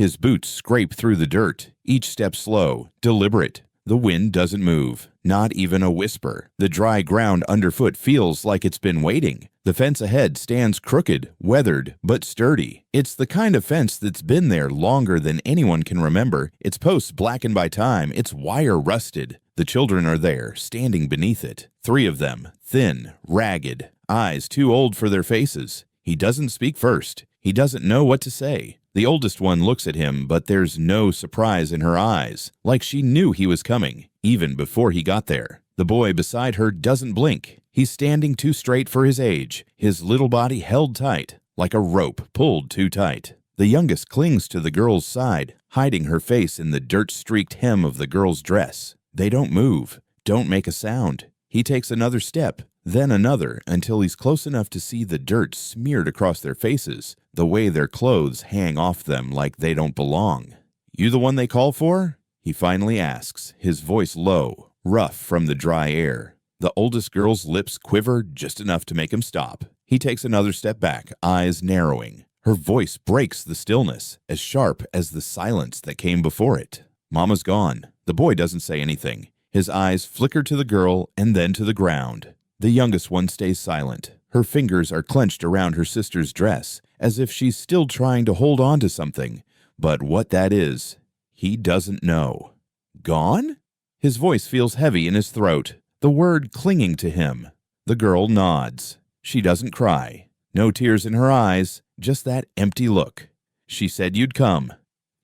His boots scrape through the dirt, each step slow, deliberate. The wind doesn't move, not even a whisper. The dry ground underfoot feels like it's been waiting. The fence ahead stands crooked, weathered, but sturdy. It's the kind of fence that's been there longer than anyone can remember. Its posts blackened by time, its wire rusted. The children are there, standing beneath it. 3 of them, thin, ragged, eyes too old for their faces. He doesn't speak first. He doesn't know what to say. The oldest one looks at him, but there's no surprise in her eyes, like she knew he was coming, even before he got there. The boy beside her doesn't blink. He's standing too straight for his age, his little body held tight, like a rope pulled too tight. The youngest clings to the girl's side, hiding her face in the dirt-streaked hem of the girl's dress. They don't move, don't make a sound. He takes another step, then another, until he's close enough to see the dirt smeared across their faces, the way their clothes hang off them like they don't belong. "You the one they call for?" he finally asks, his voice low, rough from the dry air. The oldest girl's lips quiver just enough to make him stop. He takes another step back, eyes narrowing. Her voice breaks the stillness, as sharp as the silence that came before it. Mama's gone. The boy doesn't say anything. His eyes flicker to the girl and then to the ground. The youngest one stays silent. Her fingers are clenched around her sister's dress, as if she's still trying to hold on to something. But what that is, he doesn't know. Gone? His voice feels heavy in his throat, the word clinging to him. The girl nods. She doesn't cry. No tears in her eyes, just that empty look. "She said you'd come."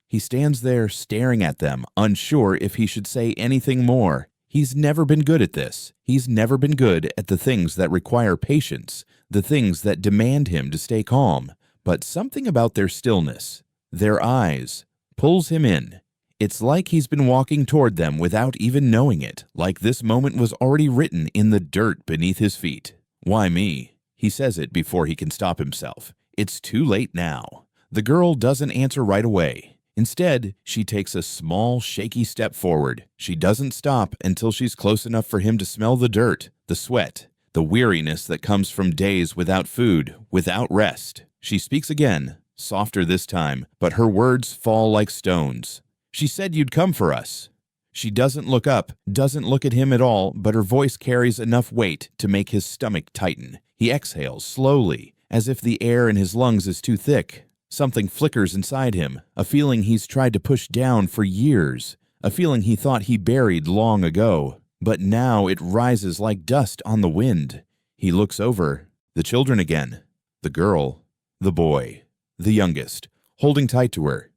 He stands there staring at them, unsure if he should say anything more. He's never been good at this. He's never been good at the things that require patience, the things that demand him to stay calm. But something about their stillness, their eyes, pulls him in. It's like he's been walking toward them without even knowing it, like this moment was already written in the dirt beneath his feet. "Why me?" He says it before he can stop himself. It's too late now. The girl doesn't answer right away. Instead, she takes a small, shaky step forward. She doesn't stop until she's close enough for him to smell the dirt, the sweat, the weariness that comes from days without food, without rest. She speaks again, softer this time, but her words fall like stones. "She said you'd come for us." She doesn't look up, doesn't look at him at all, but her voice carries enough weight to make his stomach tighten. He exhales slowly, as if the air in his lungs is too thick. Something flickers inside him, a feeling he's tried to push down for years, a feeling he thought he buried long ago. But now it rises like dust on the wind. He looks over. The children again. The girl. The boy. The youngest. Holding tight to her.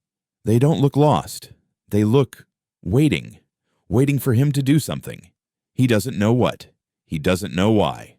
They don't look lost. They look waiting. Waiting for him to do something. He doesn't know what. He doesn't know why.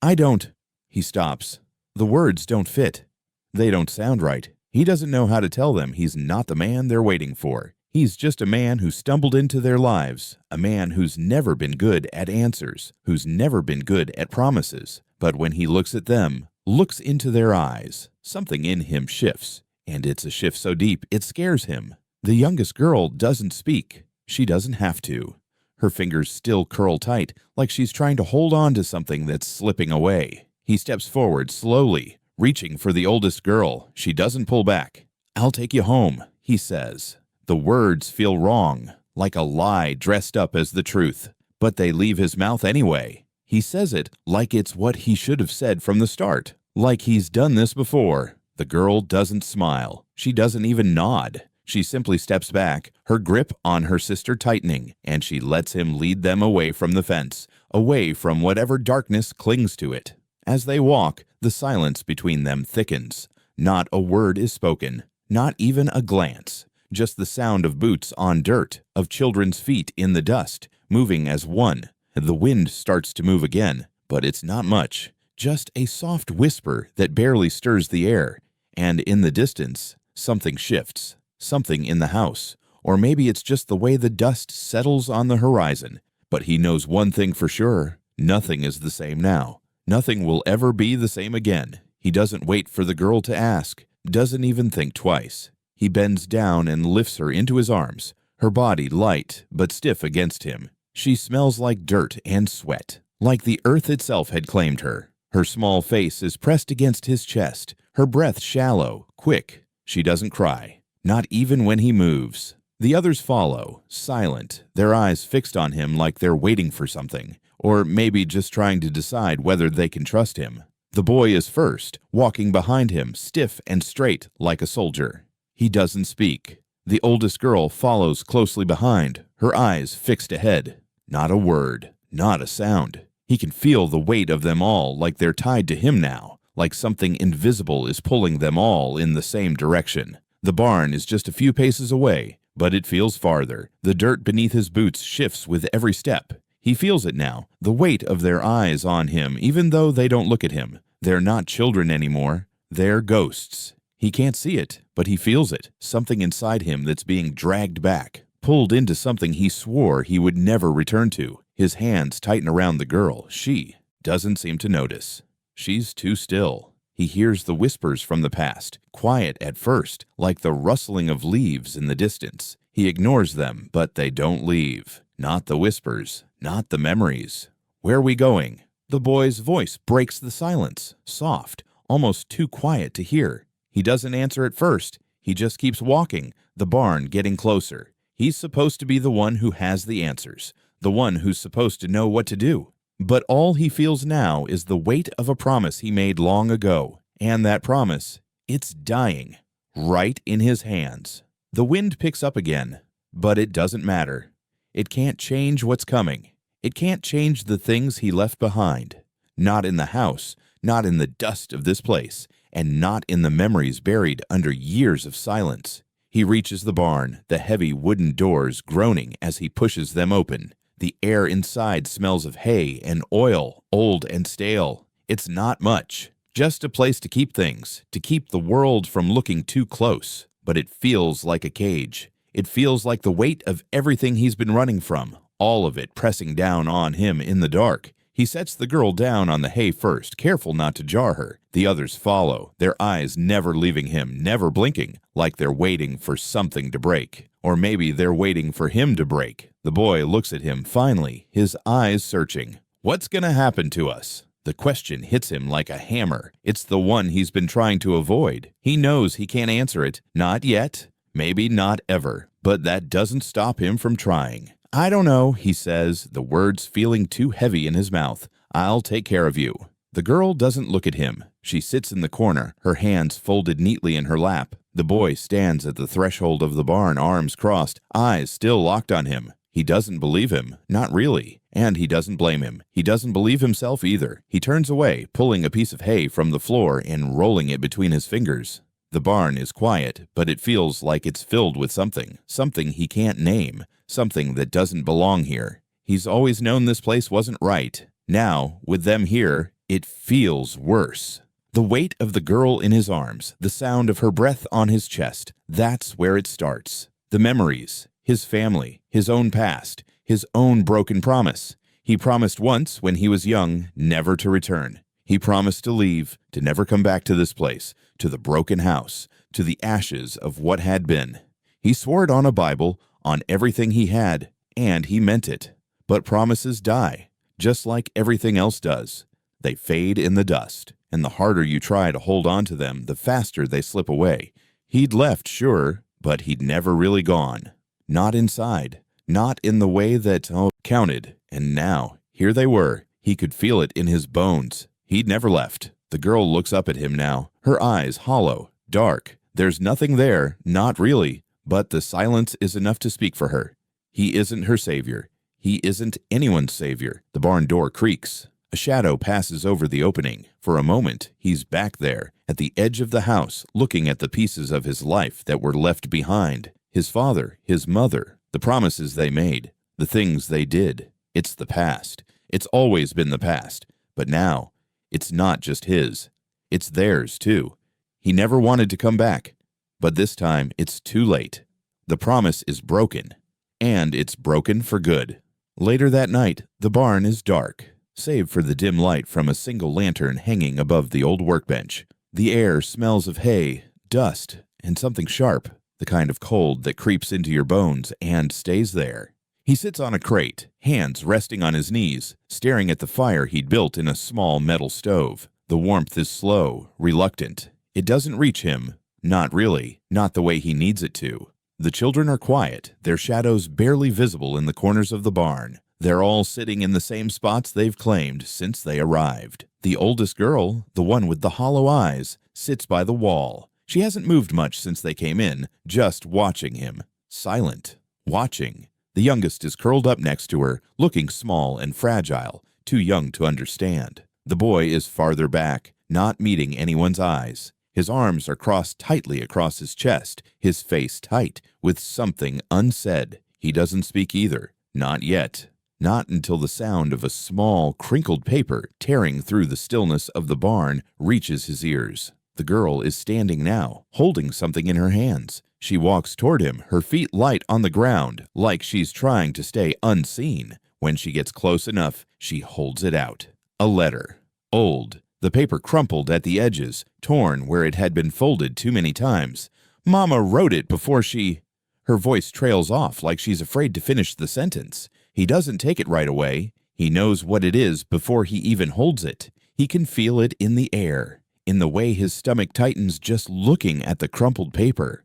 "I don't." He stops. The words don't fit. They don't sound right. He doesn't know how to tell them he's not the man they're waiting for. He's just a man who stumbled into their lives, a man who's never been good at answers, who's never been good at promises. But when he looks at them, looks into their eyes, something in him shifts, and it's a shift so deep it scares him. The youngest girl doesn't speak. She doesn't have to. Her fingers still curl tight, like she's trying to hold on to something that's slipping away. He steps forward slowly, reaching for the oldest girl. She doesn't pull back. "I'll take you home," he says. The words feel wrong, like a lie dressed up as the truth, but they leave his mouth anyway. He says it like it's what he should have said from the start, like he's done this before. The girl doesn't smile. She doesn't even nod. She simply steps back, her grip on her sister tightening, and she lets him lead them away from the fence, away from whatever darkness clings to it. As they walk, the silence between them thickens. Not a word is spoken, not even a glance. Just the sound of boots on dirt, of children's feet in the dust, moving as one. The wind starts to move again, but it's not much. Just a soft whisper that barely stirs the air. And in the distance, something shifts. Something in the house. Or maybe it's just the way the dust settles on the horizon. But he knows one thing for sure. Nothing is the same now. Nothing will ever be the same again. He doesn't wait for the girl to ask, doesn't even think twice. He bends down and lifts her into his arms, her body light but stiff against him. She smells like dirt and sweat, like the earth itself had claimed her. Her small face is pressed against his chest, her breath shallow, quick. She doesn't cry, not even when he moves. The others follow, silent, their eyes fixed on him like they're waiting for something, or maybe just trying to decide whether they can trust him. The boy is first, walking behind him, stiff and straight like a soldier. He doesn't speak. The oldest girl follows closely behind, her eyes fixed ahead. Not a word, not a sound. He can feel the weight of them all like they're tied to him now, like something invisible is pulling them all in the same direction. The barn is just a few paces away, but it feels farther. The dirt beneath his boots shifts with every step. He feels it now, the weight of their eyes on him, even though they don't look at him. They're not children anymore. They're ghosts. He can't see it, but he feels it, something inside him that's being dragged back, pulled into something he swore he would never return to. His hands tighten around the girl. She doesn't seem to notice. She's too still. He hears the whispers from the past, quiet at first, like the rustling of leaves in the distance. He ignores them, but they don't leave. Not the whispers, not the memories. Where are we going? The boy's voice breaks the silence, soft, almost too quiet to hear. He doesn't answer at first. He just keeps walking, the barn getting closer. He's supposed to be the one who has the answers, the one who's supposed to know what to do. But all he feels now is the weight of a promise he made long ago. And that promise, it's dying, right in his hands. The wind picks up again, but it doesn't matter. It can't change what's coming. It can't change the things he left behind. Not in the house, not in the dust of this place, and not in the memories buried under years of silence. He reaches the barn, the heavy wooden doors groaning as he pushes them open. The air inside smells of hay and oil, old and stale. It's not much, just a place to keep things, to keep the world from looking too close. But it feels like a cage. It feels like the weight of everything he's been running from, all of it pressing down on him in the dark. He sets the girl down on the hay first, careful not to jar her. The others follow, their eyes never leaving him, never blinking, like they're waiting for something to break. Or maybe they're waiting for him to break. The boy looks at him finally, his eyes searching. What's gonna happen to us? The question hits him like a hammer. It's the one he's been trying to avoid. He knows he can't answer it. Not yet. Maybe not ever. But that doesn't stop him from trying. I don't know, he says, the words feeling too heavy in his mouth. I'll take care of you. The girl doesn't look at him. She sits in the corner, her hands folded neatly in her lap. The boy stands at the threshold of the barn, arms crossed, eyes still locked on him. He doesn't believe him, not really, and he doesn't blame him. He doesn't believe himself either. He turns away, pulling a piece of hay from the floor and rolling it between his fingers. The barn is quiet, but it feels like it's filled with something he can't name, something that doesn't belong here. He's always known this place wasn't right. Now, with them here, it feels worse. The weight of the girl in his arms, the sound of her breath on his chest, that's where it starts. The memories, his family, his own past, his own broken promise. He promised once when he was young never to return. He promised to leave, to never come back to this place, to the broken house, to the ashes of what had been. He swore it on a Bible, on everything he had, and he meant it. But promises die, just like everything else does. They fade in the dust, and the harder you try to hold on to them, the faster they slip away. He'd left, sure, but he'd never really gone. Not inside, not in the way that counted. And now, here they were. He could feel it in his bones. He'd never left. The girl looks up at him now, her eyes hollow, dark. There's nothing there, not really, but the silence is enough to speak for her. He isn't her savior. He isn't anyone's savior. The barn door creaks. A shadow passes over the opening. For a moment, he's back there, at the edge of the house, looking at the pieces of his life that were left behind. His father, his mother, the promises they made, the things they did. It's the past. It's always been the past. But now, it's not just his. It's theirs, too. He never wanted to come back. But this time, it's too late. The promise is broken. And it's broken for good. Later that night, the barn is dark, save for the dim light from a single lantern hanging above the old workbench. The air smells of hay, dust, and something sharp, the kind of cold that creeps into your bones and stays there. He sits on a crate, hands resting on his knees, staring at the fire he'd built in a small metal stove. The warmth is slow, reluctant. It doesn't reach him, Not really, not the way he needs it to. The children are quiet, their shadows barely visible in the corners of the barn. They're all sitting in the same spots they've claimed since they arrived. The oldest girl, the one with the hollow eyes, sits by the wall. She hasn't moved much since they came in, just watching him. Silent. Watching. The youngest is curled up next to her, looking small and fragile, too young to understand. The boy is farther back, not meeting anyone's eyes. His arms are crossed tightly across his chest, his face tight, with something unsaid. He doesn't speak either. Not yet. Not until the sound of a small, crinkled paper tearing through the stillness of the barn reaches his ears. The girl is standing now, holding something in her hands. She walks toward him, her feet light on the ground, like she's trying to stay unseen. When she gets close enough, she holds it out. A letter. Old. The paper crumpled at the edges, torn where it had been folded too many times. Mama wrote it before she... Her voice trails off like she's afraid to finish the sentence. He doesn't take it right away. He knows what it is before he even holds it. He can feel it in the air, in the way his stomach tightens just looking at the crumpled paper.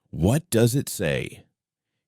What does it say?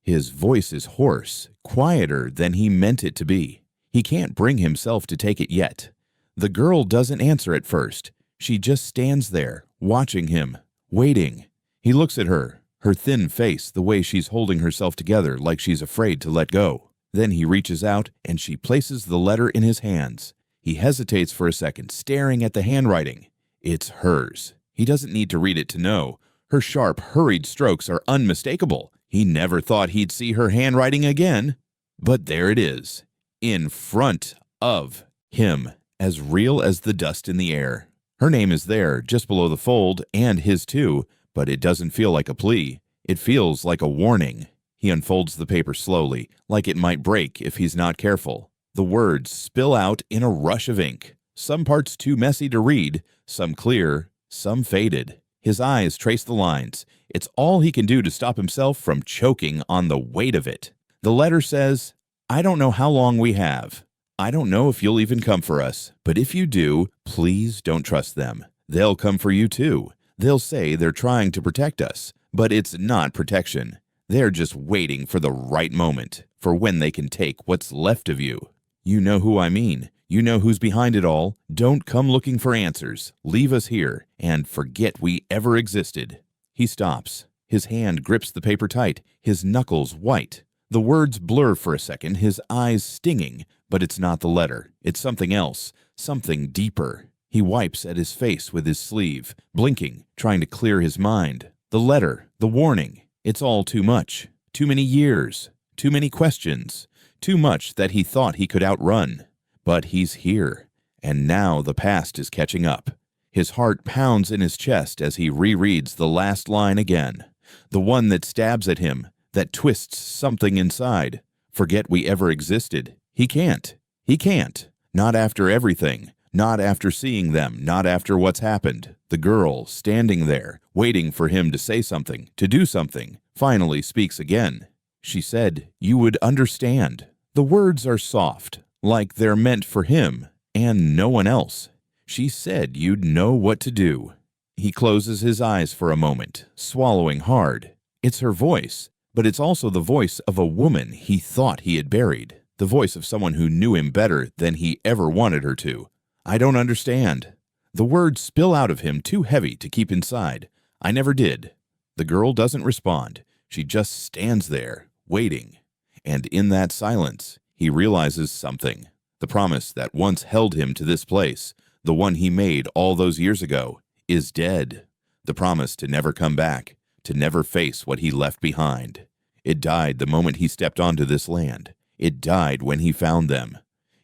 His voice is hoarse, quieter than he meant it to be. He can't bring himself to take it yet. The girl doesn't answer at first. She just stands there, watching him, waiting. He looks at her, her thin face, the way she's holding herself together like she's afraid to let go. Then he reaches out and she places the letter in his hands. He hesitates for a second, staring at the handwriting. It's hers. He doesn't need to read it to know. Her sharp, hurried strokes are unmistakable. He never thought he'd see her handwriting again. But there it is, in front of him, as real as the dust in the air. Her name is there, just below the fold, and his too, but it doesn't feel like a plea. It feels like a warning. He unfolds the paper slowly, like it might break if he's not careful. The words spill out in a rush of ink, some parts too messy to read, some clear, some faded. His eyes trace the lines. It's all he can do to stop himself from choking on the weight of it. The letter says, "I don't know how long we have. I don't know if you'll even come for us, but if you do, please don't trust them. They'll come for you too. They'll say they're trying to protect us, but it's not protection. They're just waiting for the right moment, for when they can take what's left of you. You know who I mean. You know who's behind it all. Don't come looking for answers. Leave us here and forget we ever existed." He stops. His hand grips the paper tight, his knuckles white. The words blur for a second, his eyes stinging, but it's not the letter. It's something else, something deeper. He wipes at his face with his sleeve, blinking, trying to clear his mind. The letter, the warning. It's all too much. Too many years. Too many questions. Too much that he thought he could outrun. But he's here, and now the past is catching up. His heart pounds in his chest as he rereads the last line again. The one that stabs at him, that twists something inside. Forget we ever existed. He can't. He can't. Not after everything. Not after seeing them. Not after what's happened. The girl, standing there, waiting for him to say something, to do something, finally speaks again. She said, "You would understand." The words are soft, like they're meant for him and no one else. She said you'd know what to do. He closes his eyes for a moment, swallowing hard. It's her voice, but it's also the voice of a woman he thought he had buried. The voice of someone who knew him better than he ever wanted her to. "I don't understand." The words spill out of him too heavy to keep inside. "I never did." The girl doesn't respond. She just stands there, waiting. And in that silence, he realizes something. The promise that once held him to this place, the one he made all those years ago, is dead. The promise to never come back, to never face what he left behind. It died the moment he stepped onto this land. It died when he found them.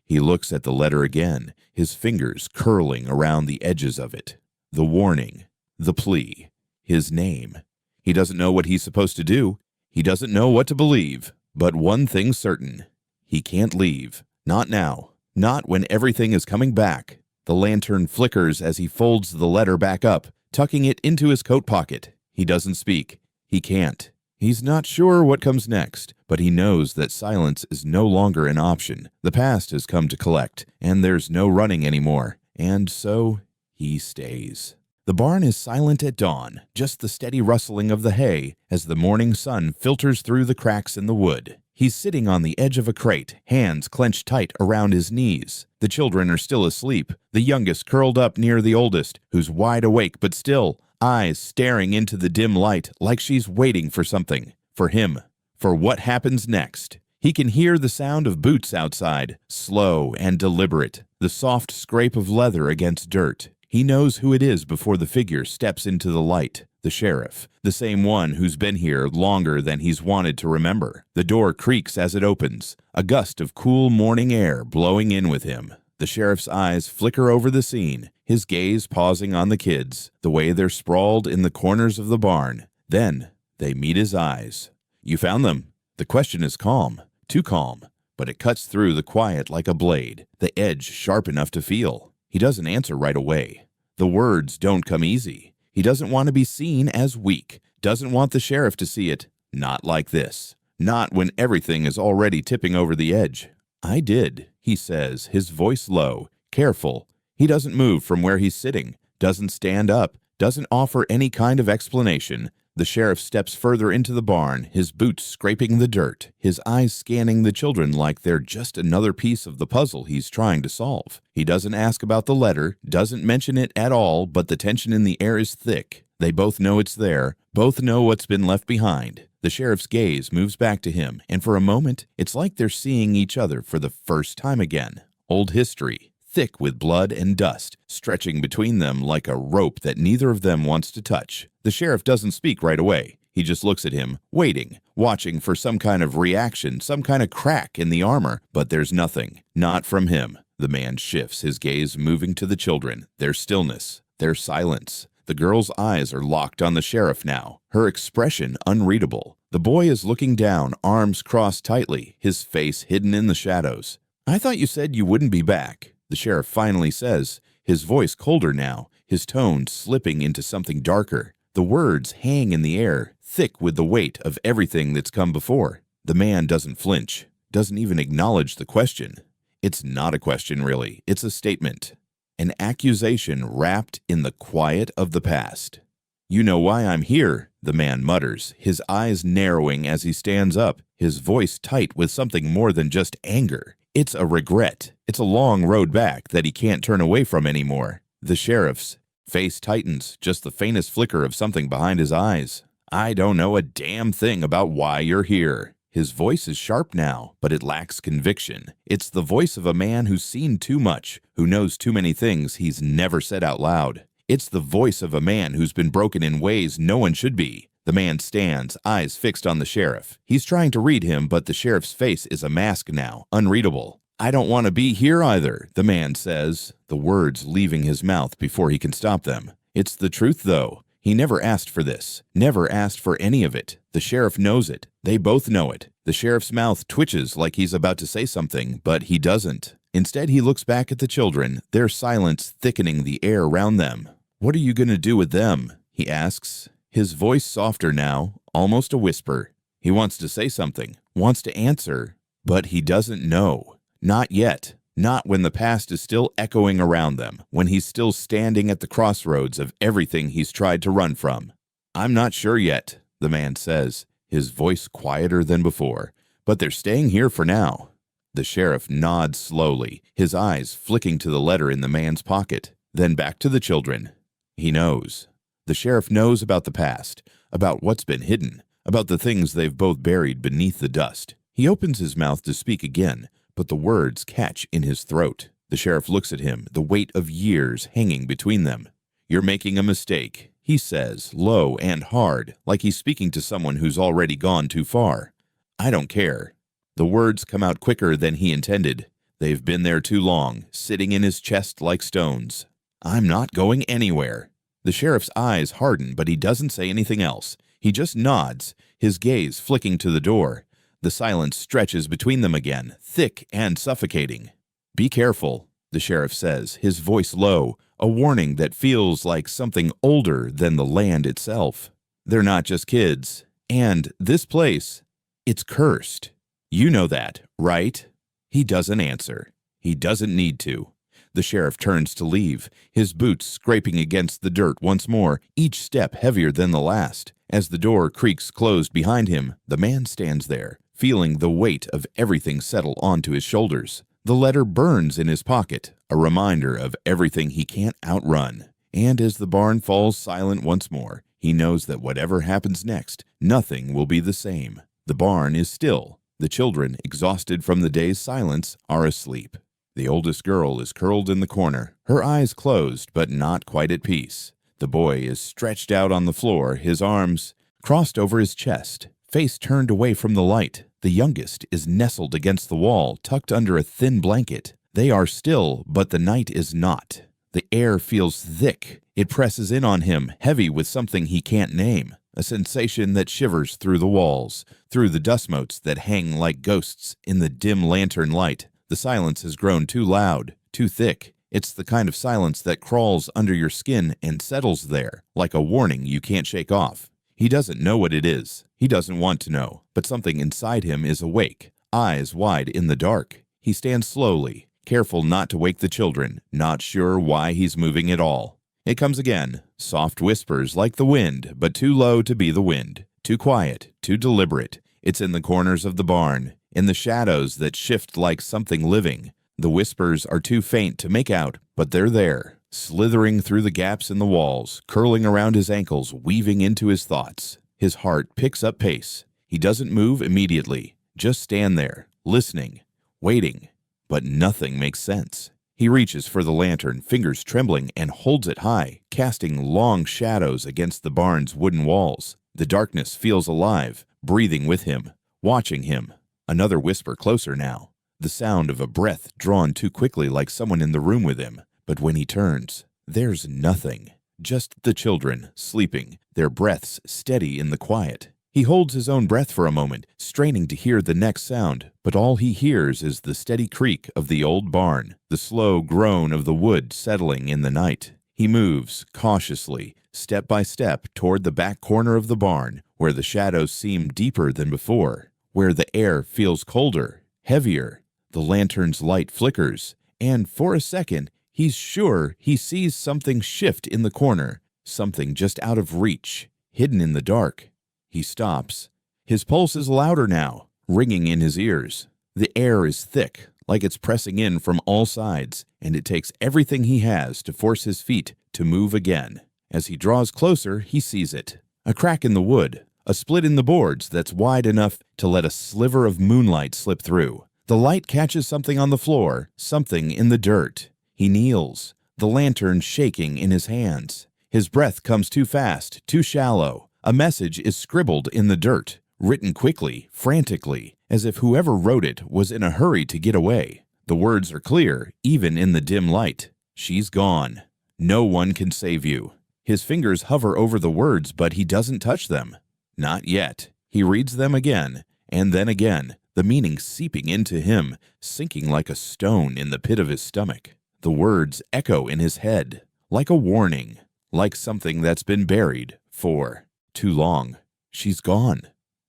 He looks at the letter again, his fingers curling around the edges of it. The warning, the plea, his name. He doesn't know what he's supposed to do. He doesn't know what to believe. But one thing's certain. He can't leave. Not now. Not when everything is coming back. The lantern flickers as he folds the letter back up, tucking it into his coat pocket. He doesn't speak. He can't. He's not sure what comes next, but he knows that silence is no longer an option. The past has come to collect, and there's no running anymore. And so he stays. The barn is silent at dawn, just the steady rustling of the hay as the morning sun filters through the cracks in the wood. He's sitting on the edge of a crate, hands clenched tight around his knees. The children are still asleep, the youngest curled up near the oldest, who's wide awake but still, eyes staring into the dim light like she's waiting for something. For him. For what happens next. He can hear the sound of boots outside, slow and deliberate, the soft scrape of leather against dirt. He knows who it is before the figure steps into the light. The sheriff, the same one who's been here longer than he's wanted to remember. The door creaks as it opens, a gust of cool morning air blowing in with him. The sheriff's eyes flicker over the scene, his gaze pausing on the kids, the way they're sprawled in the corners of the barn. Then they meet his eyes. You found them. The question is calm, too calm, but it cuts through the quiet like a blade, the edge sharp enough to feel. He doesn't answer right away. The words don't come easy. He doesn't want to be seen as weak, doesn't want the sheriff to see it. Not like this. Not when everything is already tipping over the edge. I did, he says, his voice low, careful. He doesn't move from where he's sitting, doesn't stand up, doesn't offer any kind of explanation. The sheriff steps further into the barn, his boots scraping the dirt, his eyes scanning the children like they're just another piece of the puzzle he's trying to solve. He doesn't ask about the letter, doesn't mention it at all, but the tension in the air is thick. They both know it's there, both know what's been left behind. The sheriff's gaze moves back to him, and for a moment, it's like they're seeing each other for the first time again. Old history, thick with blood and dust, stretching between them like a rope that neither of them wants to touch. The sheriff doesn't speak right away. He just looks at him, waiting, watching for some kind of reaction, some kind of crack in the armor, but there's nothing. Not from him. The man shifts, his gaze moving to the children, their stillness, their silence. The girl's eyes are locked on the sheriff now, her expression unreadable. The boy is looking down, arms crossed tightly, his face hidden in the shadows. I thought you said you wouldn't be back, the sheriff finally says, his voice colder now, his tone slipping into something darker. The words hang in the air, thick with the weight of everything that's come before. The man doesn't flinch, doesn't even acknowledge the question. It's not a question, really. It's a statement. An accusation wrapped in the quiet of the past. You know why I'm here, the man mutters, his eyes narrowing as he stands up, his voice tight with something more than just anger. It's a regret. It's a long road back that he can't turn away from anymore. The sheriff's face tightens, just the faintest flicker of something behind his eyes. I don't know a damn thing about why you're here. His voice is sharp now, but it lacks conviction. It's the voice of a man who's seen too much, who knows too many things he's never said out loud. It's the voice of a man who's been broken in ways no one should be. The man stands, eyes fixed on the sheriff. He's trying to read him, but the sheriff's face is a mask now, unreadable. I don't want to be here either, the man says, the words leaving his mouth before he can stop them. It's the truth, though. He never asked for this, never asked for any of it. The sheriff knows it. They both know it. The sheriff's mouth twitches like he's about to say something, but he doesn't. Instead, he looks back at the children, their silence thickening the air around them. What are you going to do with them? He asks, his voice softer now, almost a whisper. He wants to say something, wants to answer, but he doesn't know. Not yet. Not when the past is still echoing around them, when he's still standing at the crossroads of everything he's tried to run from. I'm not sure yet, the man says, his voice quieter than before, but they're staying here for now. The sheriff nods slowly, his eyes flicking to the letter in the man's pocket, then back to the children. He knows. The sheriff knows about the past, about what's been hidden, about the things they've both buried beneath the dust. He opens his mouth to speak again, but the words catch in his throat. The sheriff looks at him, the weight of years hanging between them. You're making a mistake, he says, low and hard, like he's speaking to someone who's already gone too far. I don't care. The words come out quicker than he intended. They've been there too long, sitting in his chest like stones. I'm not going anywhere. The sheriff's eyes harden, but he doesn't say anything else. He just nods, his gaze flicking to the door. The silence stretches between them again, thick and suffocating. Be careful, the sheriff says, his voice low, a warning that feels like something older than the land itself. They're not just kids. And this place, it's cursed. You know that, right? He doesn't answer. He doesn't need to. The sheriff turns to leave, his boots scraping against the dirt once more, each step heavier than the last. As the door creaks closed behind him, the man stands there, feeling the weight of everything settle onto his shoulders. The letter burns in his pocket, a reminder of everything he can't outrun. And as the barn falls silent once more, he knows that whatever happens next, nothing will be the same. The barn is still. The children, exhausted from the day's silence, are asleep. The oldest girl is curled in the corner, her eyes closed but not quite at peace. The boy is stretched out on the floor, his arms crossed over his chest, face turned away from the light. The youngest is nestled against the wall, tucked under a thin blanket. They are still, but the night is not. The air feels thick. It presses in on him, heavy with something he can't name, a sensation that shivers through the walls, through the dust motes that hang like ghosts in the dim lantern light. The silence has grown too loud, too thick. It's the kind of silence that crawls under your skin and settles there, like a warning you can't shake off. He doesn't know what it is. He doesn't want to know, but something inside him is awake, eyes wide in the dark. He stands slowly, careful not to wake the children, not sure why he's moving at all. It comes again, soft whispers like the wind, but too low to be the wind, too quiet, too deliberate. It's in the corners of the barn, in the shadows that shift like something living. The whispers are too faint to make out, but they're there, slithering through the gaps in the walls, curling around his ankles, weaving into his thoughts. His heart picks up pace. He doesn't move immediately, just stand there, listening, waiting, but nothing makes sense. He reaches for the lantern, fingers trembling, and holds it high, casting long shadows against the barn's wooden walls. The darkness feels alive, breathing with him, watching him. Another whisper closer now, the sound of a breath drawn too quickly like someone in the room with him. But when he turns, there's nothing. Just the children, sleeping, their breaths steady in the quiet. He holds his own breath for a moment, straining to hear the next sound, but all he hears is the steady creak of the old barn, the slow groan of the wood settling in the night. He moves, cautiously, step by step, toward the back corner of the barn, where the shadows seem deeper than before, where the air feels colder, heavier. The lantern's light flickers, and for a second, he's sure he sees something shift in the corner, something just out of reach, hidden in the dark. He stops. His pulse is louder now, ringing in his ears. The air is thick, like it's pressing in from all sides, and it takes everything he has to force his feet to move again. As he draws closer, he sees it. A crack in the wood, a split in the boards that's wide enough to let a sliver of moonlight slip through. The light catches something on the floor, something in the dirt. He kneels, the lantern shaking in his hands. His breath comes too fast, too shallow. A message is scribbled in the dirt, written quickly, frantically, as if whoever wrote it was in a hurry to get away. The words are clear, even in the dim light. She's gone. No one can save you. His fingers hover over the words, but he doesn't touch them. Not yet. He reads them again, and then again, the meaning seeping into him, sinking like a stone in the pit of his stomach. The words echo in his head, like a warning, like something that's been buried for too long. She's gone.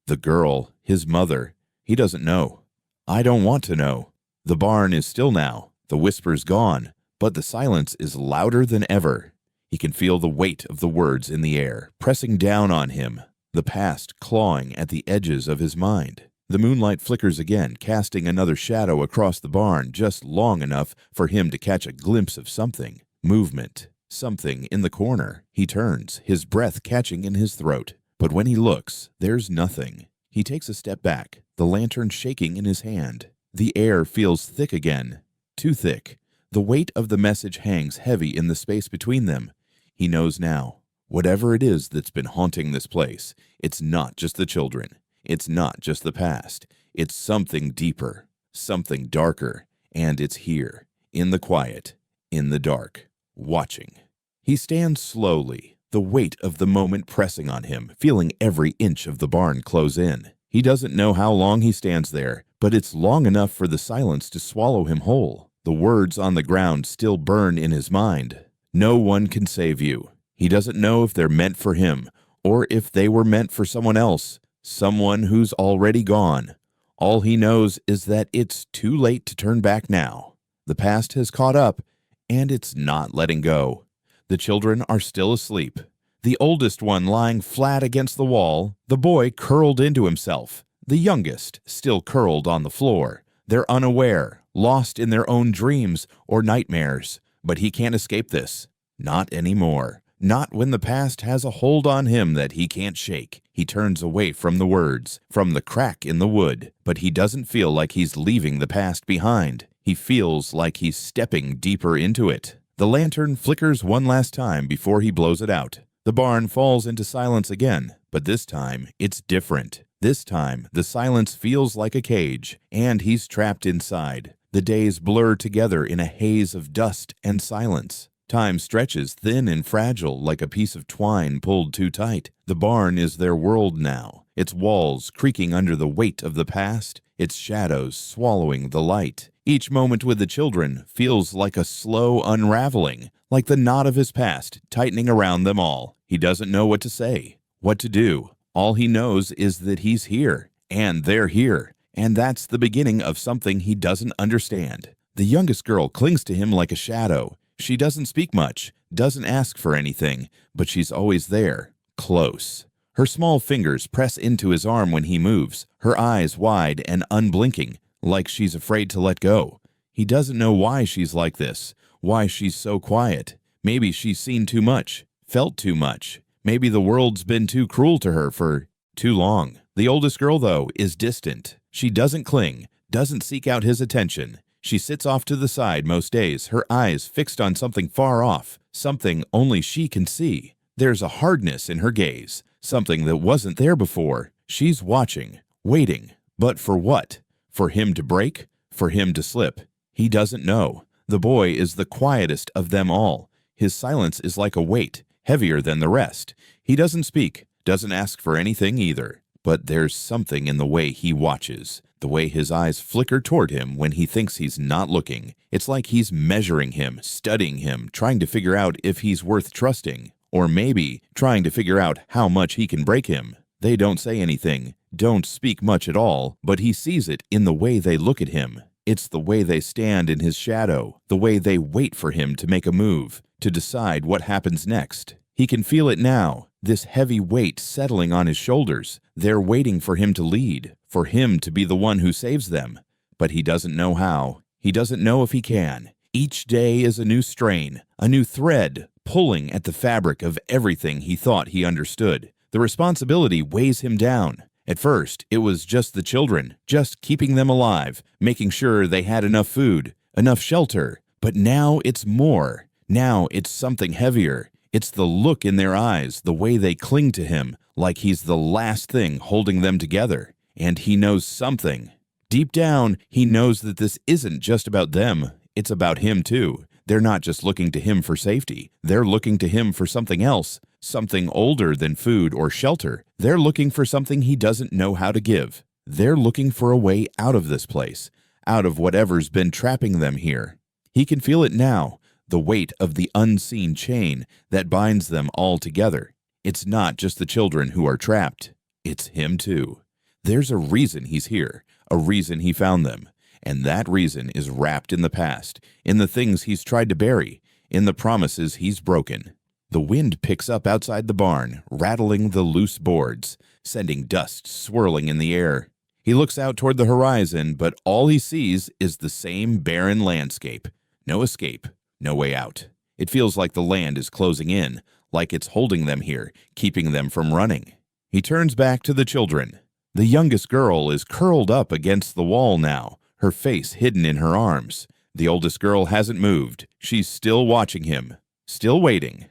The girl, his mother, he doesn't know. I don't want to know. The barn is still now, the whispers gone, but the silence is louder than ever. He can feel the weight of the words in the air, pressing down on him, the past clawing at the edges of his mind. The moonlight flickers again, casting another shadow across the barn, just long enough for him to catch a glimpse of something. Movement. Something in the corner. He turns, his breath catching in his throat. But when he looks, there's nothing. He takes a step back, the lantern shaking in his hand. The air feels thick again. Too thick. The weight of the message hangs heavy in the space between them. He knows now. Whatever it is that's been haunting this place, it's not just the children. It's not just the past. It's something deeper, something darker. And it's here, in the quiet, in the dark, watching. He stands slowly, the weight of the moment pressing on him, feeling every inch of the barn close in. He doesn't know how long he stands there, but it's long enough for the silence to swallow him whole. The words on the ground still burn in his mind. No one can save you. He doesn't know if they're meant for him, or if they were meant for someone else, someone who's already gone. All he knows is that it's too late to turn back now. The past has caught up, and it's not letting go. The children are still asleep. The oldest one lying flat against the wall, the boy curled into himself, the youngest still curled on the floor. They're unaware, lost in their own dreams or nightmares, but he can't escape this. Not anymore. Not when the past has a hold on him that he can't shake. He turns away from the words, from the crack in the wood, but he doesn't feel like he's leaving the past behind. He feels like he's stepping deeper into it. The lantern flickers one last time before he blows it out. The barn falls into silence again, but this time it's different. This time the silence feels like a cage, and he's trapped inside. The days blur together in a haze of dust and silence. Time stretches thin and fragile like a piece of twine pulled too tight. The barn is their world now, its walls creaking under the weight of the past, its shadows swallowing the light. Each moment with the children feels like a slow unraveling, like the knot of his past tightening around them all. He doesn't know what to say, what to do. All he knows is that he's here, and they're here, and that's the beginning of something he doesn't understand. The youngest girl clings to him like a shadow. She doesn't speak much, doesn't ask for anything, but she's always there, close. Her small fingers press into his arm when he moves, her eyes wide and unblinking, like she's afraid to let go. He doesn't know why she's like this, why she's so quiet. Maybe she's seen too much, felt too much. Maybe the world's been too cruel to her for too long. The oldest girl, though, is distant. She doesn't cling, doesn't seek out his attention. She sits off to the side most days, her eyes fixed on something far off, something only she can see. There's a hardness in her gaze, something that wasn't there before. She's watching, waiting. But for what? For him to break? For him to slip? He doesn't know. The boy is the quietest of them all. His silence is like a weight, heavier than the rest. He doesn't speak, doesn't ask for anything either. But there's something in the way he watches, the way his eyes flicker toward him when he thinks he's not looking. It's like he's measuring him, studying him, trying to figure out if he's worth trusting, or maybe trying to figure out how much he can break him. They don't say anything, don't speak much at all, but he sees it in the way they look at him. It's the way they stand in his shadow, the way they wait for him to make a move, to decide what happens next. He can feel it now, this heavy weight settling on his shoulders. They're waiting for him to lead, for him to be the one who saves them. But he doesn't know how. He doesn't know if he can. Each day is a new strain, a new thread, pulling at the fabric of everything he thought he understood. The responsibility weighs him down. At first, it was just the children, just keeping them alive, making sure they had enough food, enough shelter. But now it's more. Now it's something heavier. It's the look in their eyes, the way they cling to him, like he's the last thing holding them together. And he knows something. Deep down, he knows that this isn't just about them. It's about him too. They're not just looking to him for safety. They're looking to him for something else, something older than food or shelter. They're looking for something he doesn't know how to give. They're looking for a way out of this place, out of whatever's been trapping them here. He can feel it now, the weight of the unseen chain that binds them all together. It's not just the children who are trapped. It's him too. There's a reason he's here, a reason he found them. And that reason is wrapped in the past, in the things he's tried to bury, in the promises he's broken. The wind picks up outside the barn, rattling the loose boards, sending dust swirling in the air. He looks out toward the horizon, but all he sees is the same barren landscape. No escape, no way out. It feels like the land is closing in, like it's holding them here, keeping them from running. He turns back to the children. The youngest girl is curled up against the wall now, her face hidden in her arms. The oldest girl hasn't moved. She's still watching him, still waiting.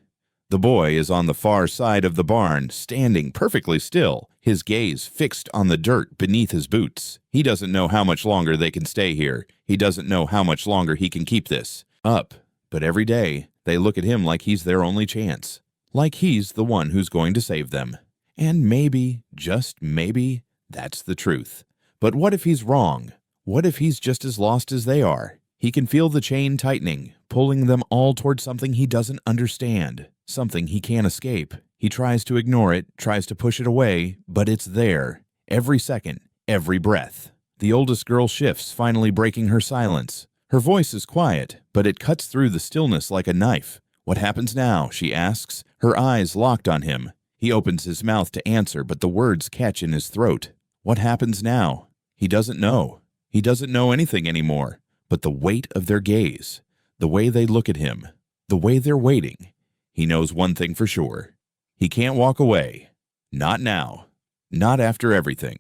The boy is on the far side of the barn, standing perfectly still, his gaze fixed on the dirt beneath his boots. He doesn't know how much longer they can stay here. He doesn't know how much longer he can keep this up. But every day, they look at him like he's their only chance, like he's the one who's going to save them. And maybe, just maybe, that's the truth. But what if he's wrong? What if he's just as lost as they are? He can feel the chain tightening, pulling them all toward something he doesn't understand, something he can't escape. He tries to ignore it, tries to push it away, but it's there, every second, every breath. The oldest girl shifts, finally breaking her silence. Her voice is quiet, but it cuts through the stillness like a knife. "What happens now?" she asks, her eyes locked on him. He opens his mouth to answer, but the words catch in his throat. What happens now? He doesn't know. He doesn't know anything anymore. But the weight of their gaze, the way they look at him, the way they're waiting, he knows one thing for sure. He can't walk away. Not now. Not after everything.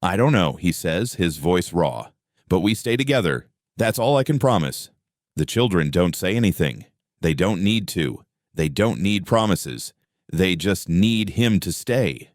"I don't know," he says, his voice raw. "But we stay together. That's all I can promise." The children don't say anything. They don't need to. They don't need promises. They just need him to stay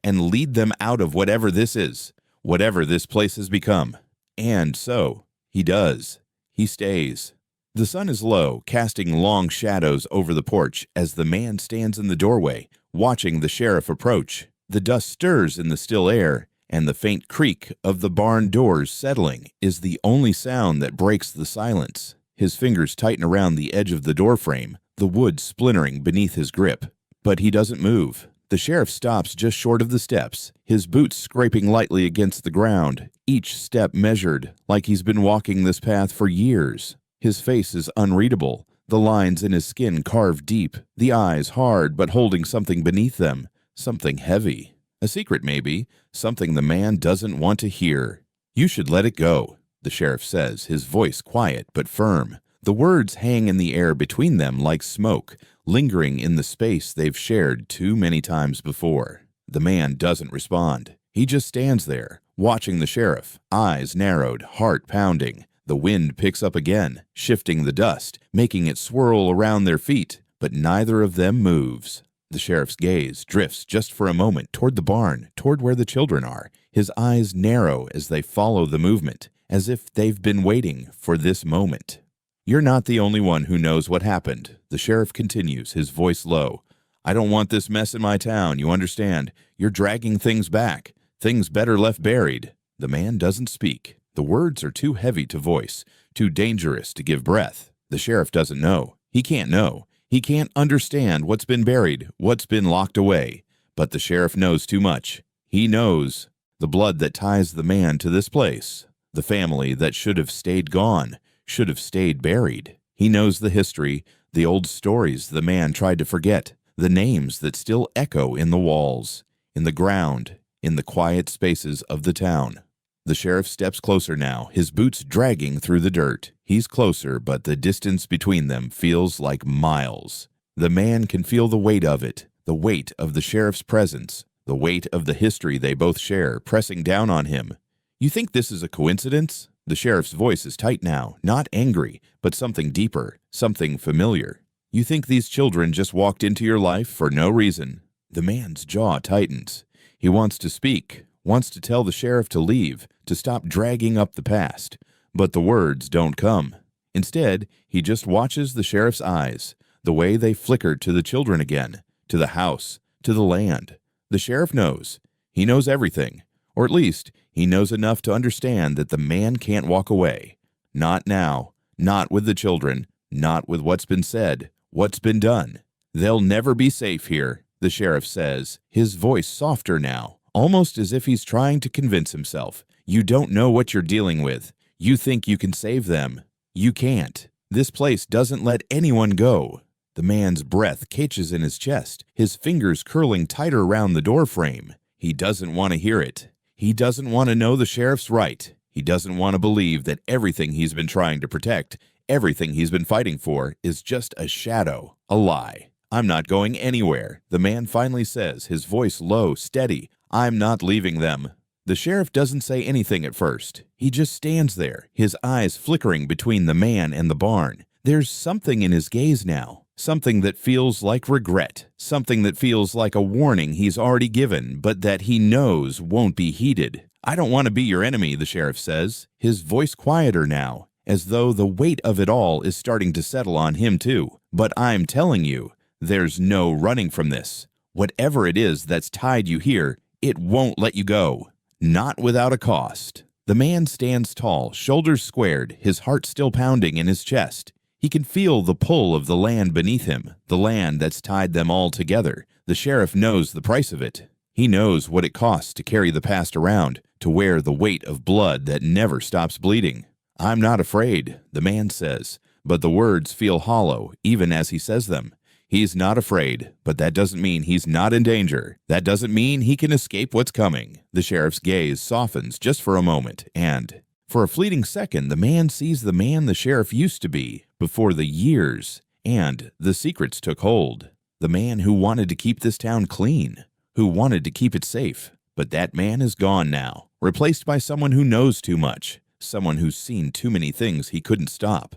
and lead them out of whatever this is, whatever this place has become. And so he does. He stays. The sun is low, casting long shadows over the porch as the man stands in the doorway, watching the sheriff approach. The dust stirs in the still air, and the faint creak of the barn doors settling is the only sound that breaks the silence. His fingers tighten around the edge of the doorframe, the wood splintering beneath his grip. But he doesn't move. The sheriff stops just short of the steps, his boots scraping lightly against the ground, each step measured, like he's been walking this path for years. His face is unreadable, the lines in his skin carved deep, the eyes hard but holding something beneath them, something heavy. A secret maybe, something the man doesn't want to hear. "You should let it go," the sheriff says, his voice quiet but firm. The words hang in the air between them like smoke, lingering in the space they've shared too many times before. The man doesn't respond. He just stands there, watching the sheriff, eyes narrowed, heart pounding. The wind picks up again, shifting the dust, making it swirl around their feet, but neither of them moves. The sheriff's gaze drifts just for a moment toward the barn, toward where the children are. His eyes narrow as they follow the movement, as if they've been waiting for this moment. "You're not the only one who knows what happened," the sheriff continues, his voice low. "I don't want this mess in my town, you understand? You're dragging things back, things better left buried." The man doesn't speak. The words are too heavy to voice, too dangerous to give breath. The sheriff doesn't know. He can't know. He can't understand what's been buried, what's been locked away. But the sheriff knows too much. He knows the blood that ties the man to this place, the family that should have stayed gone, should have stayed buried. He knows the history, the old stories the man tried to forget, the names that still echo in the walls, in the ground, in the quiet spaces of the town. The sheriff steps closer now, his boots dragging through the dirt. He's closer, but the distance between them feels like miles. The man can feel the weight of it, the weight of the sheriff's presence, the weight of the history they both share, pressing down on him. "You think this is a coincidence?" The sheriff's voice is tight now, not angry, but something deeper, something familiar. "You think these children just walked into your life for no reason?" The man's jaw tightens. He wants to speak, wants to tell the sheriff to leave, to stop dragging up the past. But the words don't come. Instead, he just watches the sheriff's eyes, the way they flicker to the children again, to the house, to the land. The sheriff knows. He knows everything. Or at least, he knows enough to understand that the man can't walk away. Not now. Not with the children. Not with what's been said, what's been done. "They'll never be safe here," the sheriff says, his voice softer now, almost as if he's trying to convince himself. "You don't know what you're dealing with. You think you can save them. You can't. This place doesn't let anyone go." The man's breath catches in his chest, his fingers curling tighter around the doorframe. He doesn't want to hear it. He doesn't want to know the sheriff's right. He doesn't want to believe that everything he's been trying to protect, everything he's been fighting for, is just a shadow, a lie. "I'm not going anywhere," the man finally says, his voice low, steady. "I'm not leaving them." The sheriff doesn't say anything at first. He just stands there, his eyes flickering between the man and the barn. There's something in his gaze now, something that feels like regret, something that feels like a warning he's already given, but that he knows won't be heeded. "I don't want to be your enemy," the sheriff says, his voice quieter now, as though the weight of it all is starting to settle on him too. "But I'm telling you, there's no running from this. Whatever it is that's tied you here, it won't let you go. Not without a cost." The man stands tall, shoulders squared, his heart still pounding in his chest. He can feel the pull of the land beneath him, the land that's tied them all together. The sheriff knows the price of it. He knows what it costs to carry the past around, to wear the weight of blood that never stops bleeding. "I'm not afraid," the man says, but the words feel hollow even as he says them. He's not afraid, but that doesn't mean he's not in danger. That doesn't mean he can escape what's coming. The sheriff's gaze softens just for a moment, and for a fleeting second, the man sees the man the sheriff used to be before the years and the secrets took hold. The man who wanted to keep this town clean, who wanted to keep it safe. But that man is gone now, replaced by someone who knows too much, someone who's seen too many things he couldn't stop.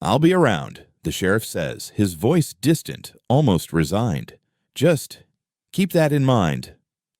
"I'll be around," the sheriff says, his voice distant, almost resigned. "Just keep that in mind."